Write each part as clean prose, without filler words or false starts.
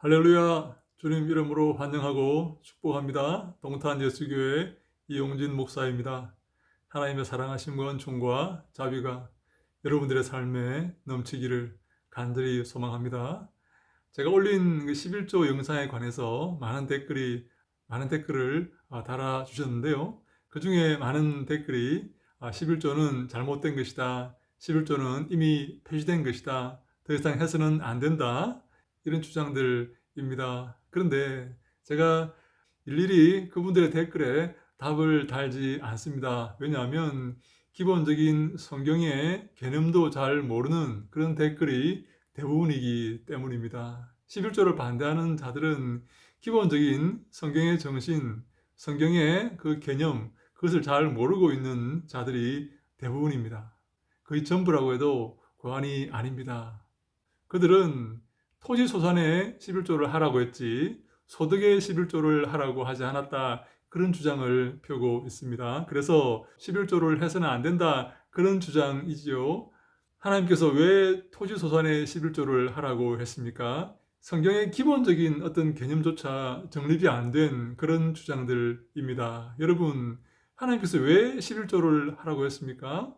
할렐루야! 주님 이름으로 환영하고 축복합니다. 동탄 예수교회 이용진 목사입니다. 하나님의 사랑하심과 은총과 자비가 여러분들의 삶에 넘치기를 간절히 소망합니다. 제가 올린 그 11조 영상에 관해서 많은 댓글을 달아주셨는데요. 그 중에 많은 댓글이 11조는 잘못된 것이다. 11조는 이미 표시된 것이다. 더 이상 해서는 안 된다. 이런 주장들입니다. 그런데 제가 일일이 그분들의 댓글에 답을 달지 않습니다. 왜냐하면 기본적인 성경의 개념도 잘 모르는 그런 댓글이 대부분이기 때문입니다. 11조를 반대하는 자들은 기본적인 성경의 정신, 성경의 그 개념, 그것을 잘 모르고 있는 자들이 대부분입니다. 거의 전부라고 해도 과언이 아닙니다. 그들은 토지소산에 11조를 하라고 했지 소득에 11조를 하라고 하지 않았다. 그런 주장을 펴고 있습니다. 그래서 11조를 해서는 안 된다. 그런 주장이지요. 하나님께서 왜 토지소산에 11조를 하라고 했습니까? 성경의 기본적인 어떤 개념조차 정립이 안 된 그런 주장들입니다. 여러분, 하나님께서 왜 11조를 하라고 했습니까?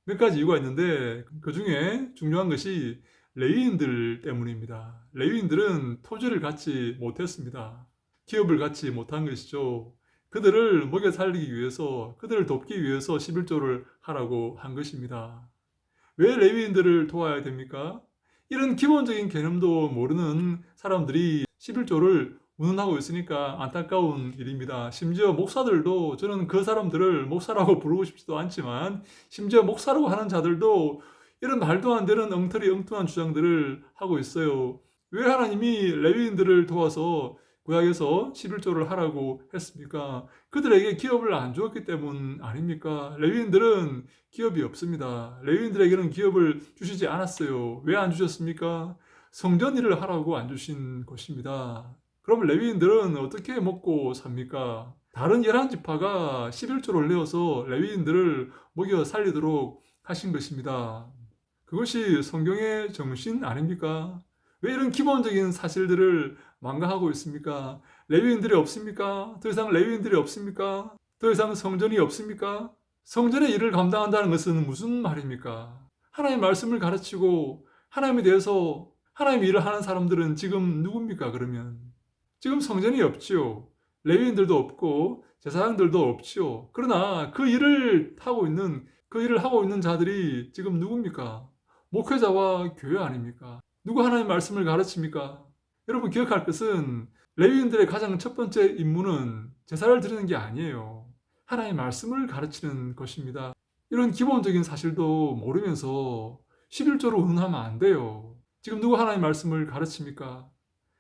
몇 가지 이유가 있는데 그 중에 중요한 것이 레위인들 때문입니다. 레위인들은 토지를 갖지 못했습니다. 기업을 갖지 못한 것이죠. 그들을 먹여 살리기 위해서, 그들을 돕기 위해서 11조를 하라고 한 것입니다. 왜 레위인들을 도와야 됩니까? 이런 기본적인 개념도 모르는 사람들이 11조를 운운하고 있으니까 안타까운 일입니다. 심지어 목사들도 저는 그 사람들을 목사라고 부르고 싶지도 않지만 심지어 목사라고 하는 자들도 이런 말도 안 되는 엉터리 엉뚱한 주장들을 하고 있어요. 왜 하나님이 레위인들을 도와서 구약에서 11조를 하라고 했습니까? 그들에게 기업을 안 주었기 때문 아닙니까? 레위인들은 기업이 없습니다. 레위인들에게는 기업을 주시지 않았어요. 왜 안 주셨습니까? 성전 일을 하라고 안 주신 것입니다. 그럼 레위인들은 어떻게 먹고 삽니까? 다른 11지파가 11조를 내어서 레위인들을 먹여 살리도록 하신 것입니다. 그것이 성경의 정신 아닙니까? 왜 이런 기본적인 사실들을 망각하고 있습니까? 레위인들이 없습니까? 더 이상 레위인들이 없습니까? 더 이상 성전이 없습니까? 성전의 일을 감당한다는 것은 무슨 말입니까? 하나님의 말씀을 가르치고 하나님에 대해서 하나님의 일을 하는 사람들은 지금 누굽니까? 그러면 지금 성전이 없지요. 레위인들도 없고 제사장들도 없지요. 그러나 그 일을 하고 있는 자들이 지금 누굽니까? 목회자와 교회 아닙니까? 누가 하나님의 말씀을 가르칩니까? 여러분 기억할 것은 레위인들의 가장 첫 번째 임무는 제사를 드리는 게 아니에요. 하나님의 말씀을 가르치는 것입니다. 이런 기본적인 사실도 모르면서 11조로 운운하면 안 돼요. 지금 누가 하나님의 말씀을 가르칩니까?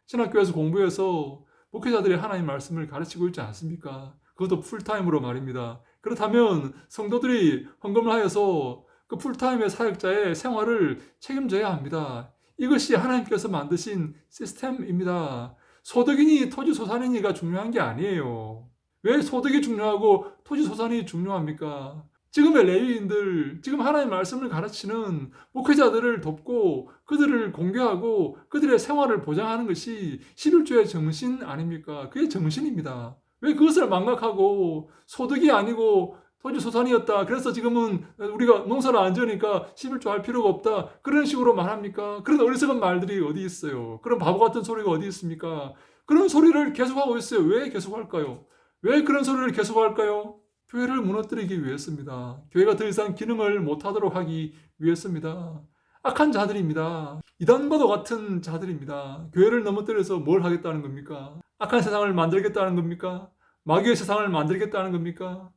신학교에서 공부해서 목회자들이 하나님의 말씀을 가르치고 있지 않습니까? 그것도 풀타임으로 말입니다. 그렇다면 성도들이 헌금을 하여서 그 풀타임의 사역자의 생활을 책임져야 합니다. 이것이 하나님께서 만드신 시스템입니다. 소득이니 토지소산이니가 중요한 게 아니에요. 왜 소득이 중요하고 토지소산이 중요합니까? 지금의 레위인들, 지금 하나님의 말씀을 가르치는 목회자들을 돕고 그들을 공개하고 그들의 생활을 보장하는 것이 11조의 정신 아닙니까? 그게 정신입니다. 왜 그것을 망각하고 소득이 아니고 토지소산이었다. 그래서 지금은 우리가 농사를 안 지으니까 11조 할 필요가 없다. 그런 식으로 말합니까? 그런 어리석은 말들이 어디 있어요? 그런 바보 같은 소리가 어디 있습니까? 그런 소리를 계속하고 있어요. 왜 계속할까요? 왜 그런 소리를 계속할까요? 교회를 무너뜨리기 위해서입니다. 교회가 더 이상 기능을 못하도록 하기 위해서입니다. 악한 자들입니다. 이단과도 같은 자들입니다. 교회를 넘어뜨려서 뭘 하겠다는 겁니까? 악한 세상을 만들겠다는 겁니까? 마귀의 세상을 만들겠다는 겁니까?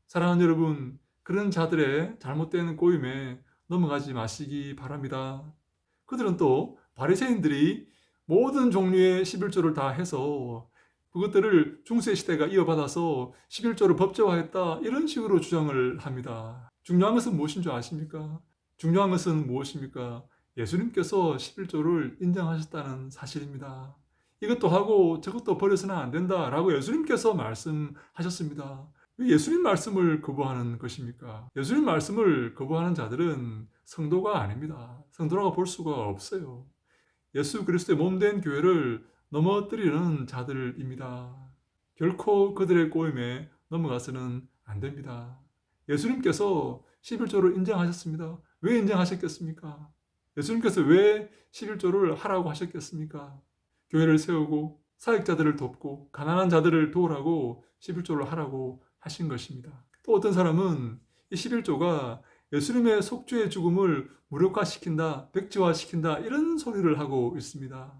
사랑하는 여러분, 그런 자들의 잘못된 꼬임에 넘어가지 마시기 바랍니다. 그들은 또 바리새인들이 모든 종류의 11조를 다 해서 그것들을 중세시대가 이어받아서 11조를 법제화했다 이런 식으로 주장을 합니다. 중요한 것은 무엇인 줄 아십니까? 중요한 것은 무엇입니까? 예수님께서 11조를 인정하셨다는 사실입니다. 이것도 하고 저것도 버려서는 안 된다라고 예수님께서 말씀하셨습니다. 왜 예수님 말씀을 거부하는 것입니까? 예수님 말씀을 거부하는 자들은 성도가 아닙니다. 성도라고 볼 수가 없어요. 예수 그리스도의 몸된 교회를 넘어뜨리는 자들입니다. 결코 그들의 꼬임에 넘어가서는 안 됩니다. 예수님께서 11조를 인정하셨습니다. 왜 인정하셨겠습니까? 예수님께서 왜 11조를 하라고 하셨겠습니까? 교회를 세우고 사역자들을 돕고 가난한 자들을 도우라고 11조를 하라고 하신 것입니다. 또 어떤 사람은 이 11조가 예수님의 속죄의 죽음을 무력화시킨다, 백지화시킨다 이런 소리를 하고 있습니다.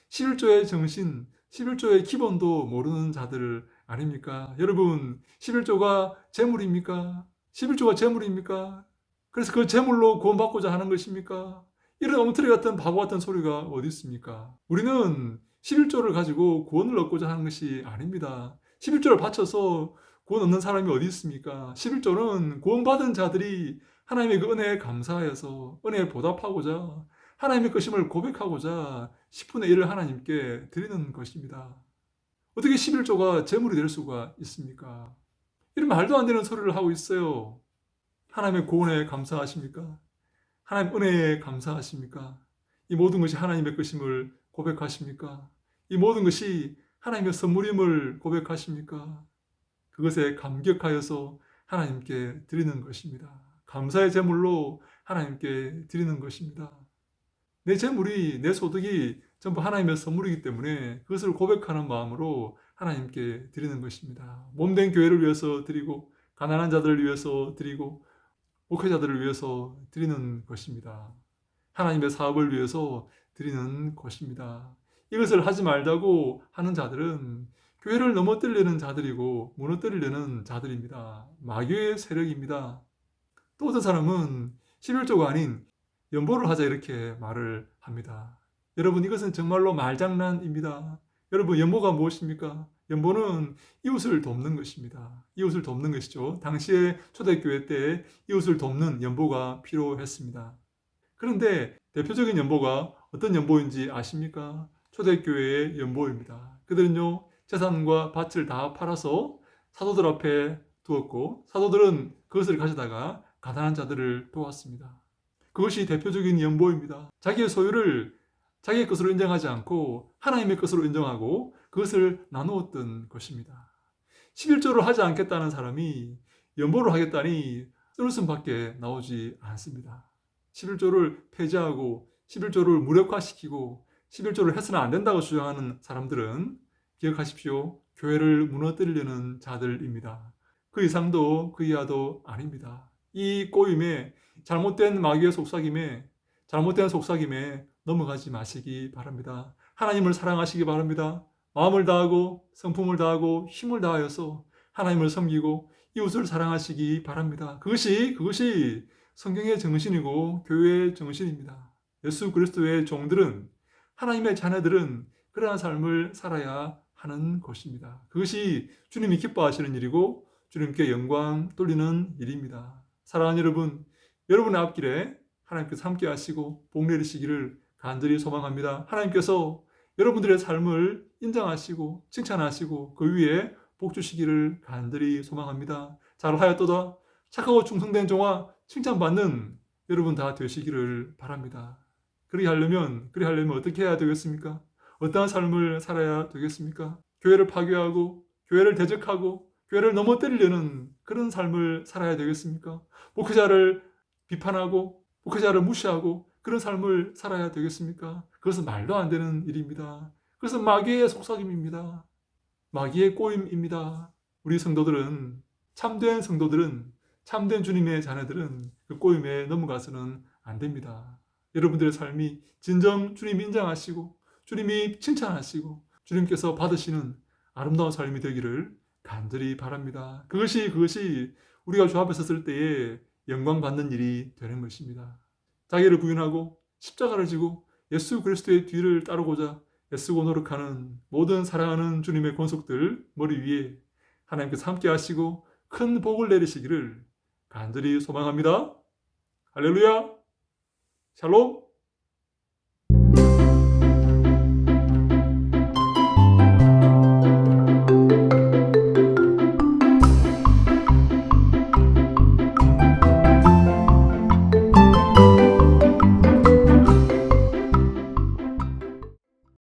11조의 정신, 11조의 기본도 모르는 자들 아닙니까? 여러분, 11조가 재물입니까? 11조가 재물입니까? 그래서 그 재물로 구원받고자 하는 것입니까? 이런 엉터리 같은 바보 같은 소리가 어디 있습니까? 우리는 11조를 가지고 구원을 얻고자 하는 것이 아닙니다. 11조를 바쳐서 구원 얻는 사람이 어디 있습니까? 11조는 구원받은 자들이 하나님의 그 은혜에 감사하여서 은혜에 보답하고자 하나님의 것임을 고백하고자 10분의 1을 하나님께 드리는 것입니다. 어떻게 11조가 재물이 될 수가 있습니까? 이런 말도 안 되는 소리를 하고 있어요. 하나님의 구원에 감사하십니까? 하나님 은혜에 감사하십니까? 이 모든 것이 하나님의 것임을 고백하십니까? 이 모든 것이 하나님의 선물임을 고백하십니까? 그것에 감격하여서 하나님께 드리는 것입니다. 감사의 제물로 하나님께 드리는 것입니다. 내 재물이, 내 소득이 전부 하나님의 선물이기 때문에 그것을 고백하는 마음으로 하나님께 드리는 것입니다. 몸된 교회를 위해서 드리고 가난한 자들을 위해서 드리고 목회자들을 위해서 드리는 것입니다. 하나님의 사업을 위해서 드리는 것입니다. 이것을 하지 말자고 하는 자들은 교회를 넘어뜨리려는 자들이고 무너뜨리려는 자들입니다. 마귀의 세력입니다. 또 어떤 사람은 11조가 아닌 연보를 하자 이렇게 말을 합니다. 여러분, 이것은 정말로 말장난입니다. 여러분, 연보가 무엇입니까? 연보는 이웃을 돕는 것입니다. 이웃을 돕는 것이죠. 당시에 초대교회 때 이웃을 돕는 연보가 필요했습니다. 그런데 대표적인 연보가 어떤 연보인지 아십니까? 초대교회의 연보입니다. 그들은요, 재산과 밭을 다 팔아서 사도들 앞에 두었고 사도들은 그것을 가져다가 가난한 자들을 도왔습니다. 그것이 대표적인 연보입니다. 자기의 소유를 자기의 것으로 인정하지 않고 하나님의 것으로 인정하고 그것을 나누었던 것입니다. 11조를 하지 않겠다는 사람이 연보를 하겠다니 쓴웃음밖에 나오지 않습니다. 11조를 폐지하고 11조를 무력화시키고 11조를 해서는 안 된다고 주장하는 사람들은 기억하십시오. 교회를 무너뜨리려는 자들입니다. 그 이상도 그 이하도 아닙니다. 이 꼬임에 잘못된 마귀의 속삭임에 잘못된 속삭임에 넘어가지 마시기 바랍니다. 하나님을 사랑하시기 바랍니다. 마음을 다하고 성품을 다하고 힘을 다하여서 하나님을 섬기고 이웃을 사랑하시기 바랍니다. 그것이 성경의 정신이고 교회의 정신입니다. 예수 그리스도의 종들은 하나님의 자녀들은 그러한 삶을 살아야 하는 것입니다. 그것이 주님이 기뻐하시는 일이고 주님께 영광 돌리는 일입니다. 사랑하는 여러분, 여러분의 앞길에 하나님께서 함께 하시고 복 내리시기를 간절히 소망합니다. 하나님께서 여러분들의 삶을 인정하시고 칭찬하시고 그 위에 복 주시기를 간절히 소망합니다. 잘하였도다. 착하고 충성된 종아 칭찬받는 여러분 다 되시기를 바랍니다. 그리하려면 어떻게 해야 되겠습니까? 어떠한 삶을 살아야 되겠습니까? 교회를 파괴하고 교회를 대적하고 교회를 넘어뜨리려는 그런 삶을 살아야 되겠습니까? 목회자를 비판하고 목회자를 무시하고 그런 삶을 살아야 되겠습니까? 그것은 말도 안 되는 일입니다. 그것은 마귀의 속삭임입니다. 마귀의 꼬임입니다. 우리 성도들은 참된 주님의 자녀들은 그 꼬임에 넘어가서는 안 됩니다. 여러분들의 삶이 진정 주님 인정하시고 주님이 칭찬하시고 주님께서 받으시는 아름다운 삶이 되기를 간절히 바랍니다. 그것이 우리가 주 앞에 섰을 때에 영광 받는 일이 되는 것입니다. 자기를 부인하고 십자가를 지고 예수 그리스도의 뒤를 따르고자 애쓰고 노력하는 모든 사랑하는 주님의 권속들 머리 위에 하나님께서 함께 하시고 큰 복을 내리시기를 간절히 소망합니다. 할렐루야! 샬롬!